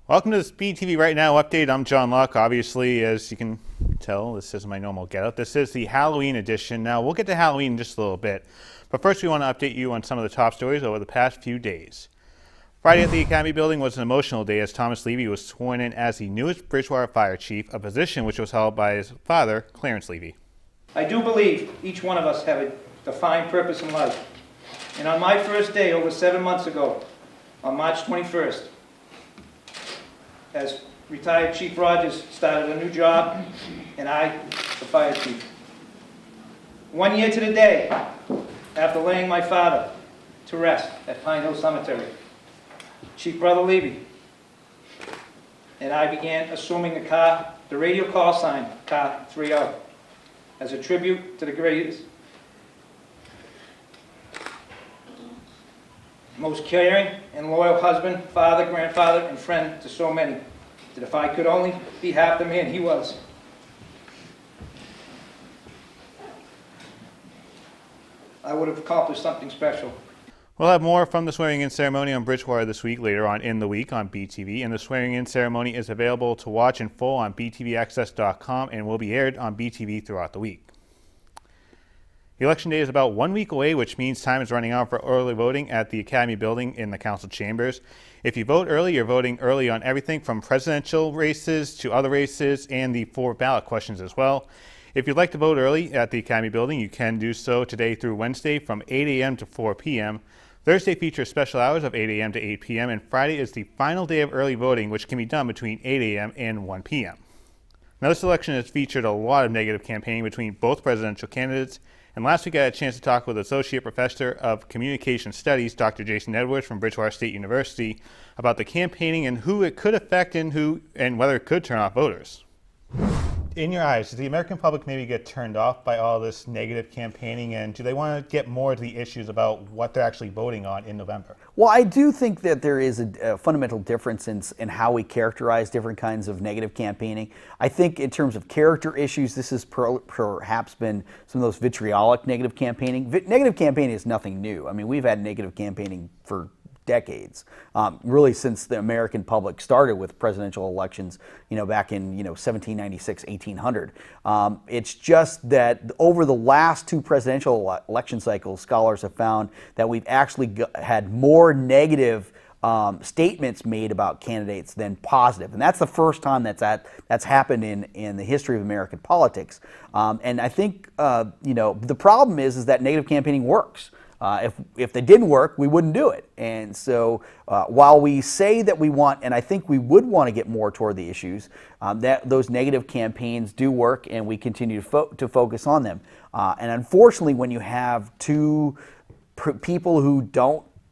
Welcome to this BTV Right Now update. I'm John Luck. Obviously, as you can tell, this is my normal getup. This is the Halloween edition. Now, we'll get to Halloween in just a little bit, but first we want to update you on some of the top stories over the past few days. Friday at the Academy building was an emotional day as Thomas Levy was sworn in as the newest Bridgewater Fire Chief, a position which was held by his father, Clarence Levy. I do believe each one of us have a defined purpose in life. And on my first day over 7 months ago, on March 21st, as retired Chief Rogers started a new job, and I, the fire chief. 1 year to the day after laying my father to rest at Pine Hill Cemetery, Chief Brother Levy and I began assuming the radio call sign, Car 30, as a tribute to the greatest, most caring and loyal husband, father, grandfather, and friend to so many, that if I could only be half the man he was, I would have accomplished something special. We'll have more from the swearing-in ceremony on Bridgewater this week later on in the week on BTV, and the swearing-in ceremony is available to watch in full on btvaccess.com and will be aired on BTV throughout the week. The election day is about 1 week away, which means time is running out for early voting at the Academy building in the council chambers. If you vote early, you're voting early on everything from presidential races to other races and the 4 ballot questions as well. If you'd like to vote early at the Academy building, you can do so today through Wednesday from 8 a.m. to 4 p.m. Thursday features special hours of 8 a.m. to 8 p.m. and Friday is the final day of early voting, which can be done between 8 a.m. and 1 p.m. Now, this election has featured a lot of negative campaigning between both presidential candidates. And last week I had a chance to talk with Associate Professor of Communication Studies, Dr. Jason Edwards from Bridgewater State University, about the campaigning and who it could affect and whether it could turn off voters. In your eyes, does the American public maybe get turned off by all this negative campaigning, and do they want to get more to the issues about what they're actually voting on in November? Well, I do think that there is a fundamental difference in how we characterize different kinds of negative campaigning. I think in terms of character issues, this has perhaps been some of those vitriolic negative campaigning. Negative campaigning is nothing new. I mean, we've had negative campaigning for decades, really since the American public started with presidential elections, back in 1796, 1800. It's just that over the last 2 presidential election cycles, scholars have found that we've actually had more negative statements made about candidates than positive, and that's the first time that's happened in the history of American politics. And I think the problem is that negative campaigning works. If they didn't work, we wouldn't do it. And so while we say that we want, and I think we would want to get more toward the issues, that those negative campaigns do work, and we continue to focus on them. And unfortunately, when you have 2 people who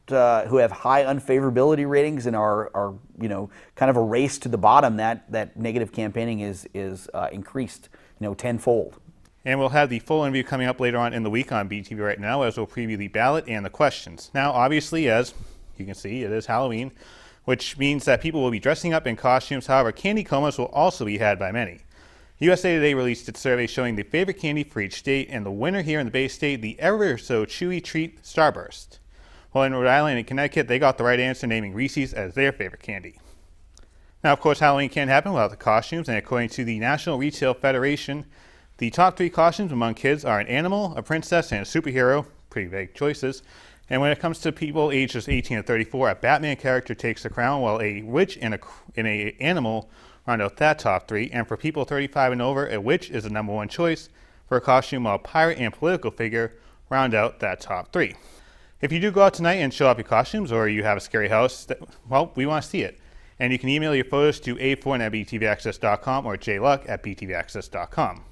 who have high unfavorability ratings and are kind of a race to the bottom, that negative campaigning is increased tenfold. And we'll have the full interview coming up later on in the week on BTV Right Now, as we'll preview the ballot and the questions. Now, obviously, as you can see, it is Halloween, which means that people will be dressing up in costumes. However, candy comas will also be had by many. USA Today released its survey showing the favorite candy for each state, and the winner here in the Bay State, the ever so chewy treat Starburst. Well, in Rhode Island and Connecticut, they got the right answer, naming Reese's as their favorite candy. Now, of course, Halloween can't happen without the costumes, and according to the National Retail Federation, the top 3 costumes among kids are an animal, a princess, and a superhero. Pretty vague choices. And when it comes to people ages 18 to 34, a Batman character takes the crown, while a witch and an animal round out that top 3. And for people 35 and over, a witch is the #1 choice for a costume, while a pirate and political figure round out that top 3. If you do go out tonight and show off your costumes, or you have a scary house, well, we want to see it. And you can email your photos to a4n@btvaccess.com or jluck@btvaccess.com.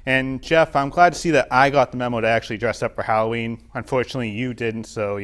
And Jeff, I'm glad to see that I got the memo to actually dress up for Halloween. Unfortunately, you didn't, so,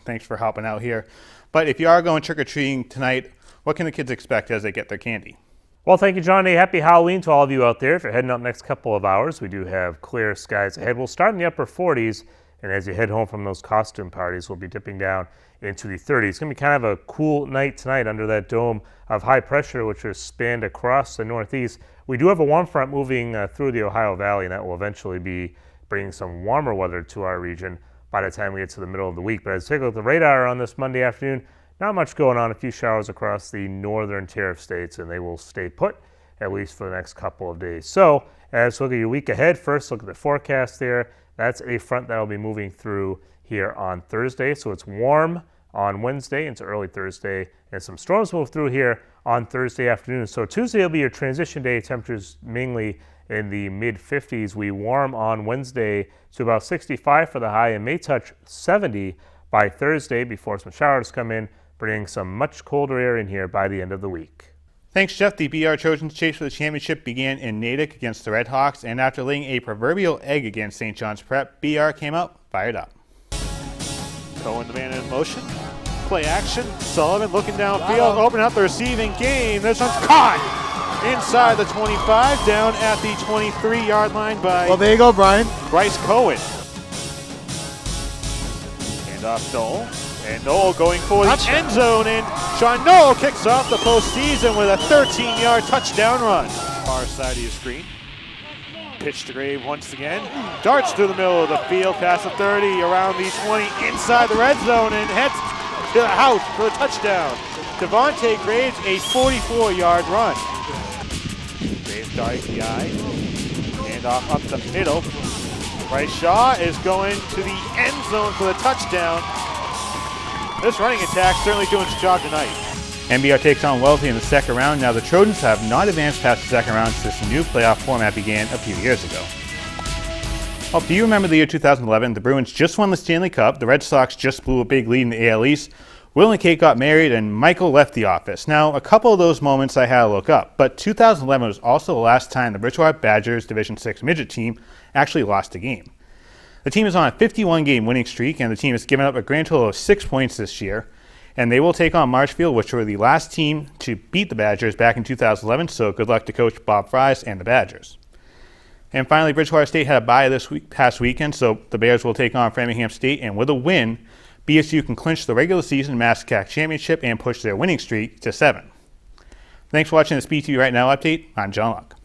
thanks for helping out here. But if you are going trick-or-treating tonight, what can the kids expect as they get their candy? Well, thank you, John. Happy Halloween to all of you out there. If you're heading out next couple of hours, we do have clear skies ahead. We'll start in the upper 40s, and as you head home from those costume parties, we'll be dipping down into the 30s. It's going to be kind of a cool night tonight under that dome of high pressure, which is spanned across the northeast. We do have a warm front moving through the Ohio Valley, and that will eventually be bringing some warmer weather to our region by the time we get to the middle of the week. But as we take a look at the radar on this Monday afternoon, not much going on. A few showers across the northern tier of states, and they will stay put at least for the next couple of days. So as we look at your week ahead, first look at the forecast there. That's a front that will be moving through here on Thursday. So it's warm on Wednesday into early Thursday, and some storms move through here on Thursday afternoon. So Tuesday will be your transition day. Temperatures mainly in the mid-50s. We warm on Wednesday to about 65 for the high and may touch 70 by Thursday before some showers come in, bringing some much colder air in here by the end of the week. Thanks, Jeff. The BR Trojans' chase for the championship began in Natick against the Red Hawks, and after laying a proverbial egg against St. John's Prep, BR came out fired up. Cohen, the man in motion. Play action. Sullivan looking downfield, opening up the receiving game. This one's caught inside the 25, down at the 23-yard line by Well, there you go, Brian. Bryce Cohen. And off Knoll. And Knoll going for the end zone, and Sean Knoll kicks off the postseason with a 13-yard touchdown run. Far side of your screen. Pitch to Grave once again. Darts through the middle of the field, past the 30, around the 20, inside the red zone, and heads to the house for a touchdown. Devontae Graves, a 44-yard run. Graves darting the eye. And off up the middle. Bryce Shaw is going to the end zone for the touchdown. This running attack certainly doing its job tonight. NBR takes on Wellesley in the second round. Now the Trojans have not advanced past the second round since the new playoff format began a few years ago. Well, do you remember the year 2011? The Bruins just won the Stanley Cup. The Red Sox just blew a big lead in the AL East. Will and Kate got married, and Michael left the office. Now, a couple of those moments I had to look up, but 2011 was also the last time the Bridgewater Badgers Division VI midget team actually lost a game. The team is on a 51-game winning streak, and the team has given up a grand total of 6 points this year. And they will take on Marshfield, which were the last team to beat the Badgers back in 2011, so good luck to Coach Bob Fries and the Badgers. And finally, Bridgewater State had a bye this past weekend, so the Bears will take on Framingham State, and with a win, BSU can clinch the regular season MASCAC championship and push their winning streak to 7. Thanks for watching this BTV Right Now update. I'm John Luck.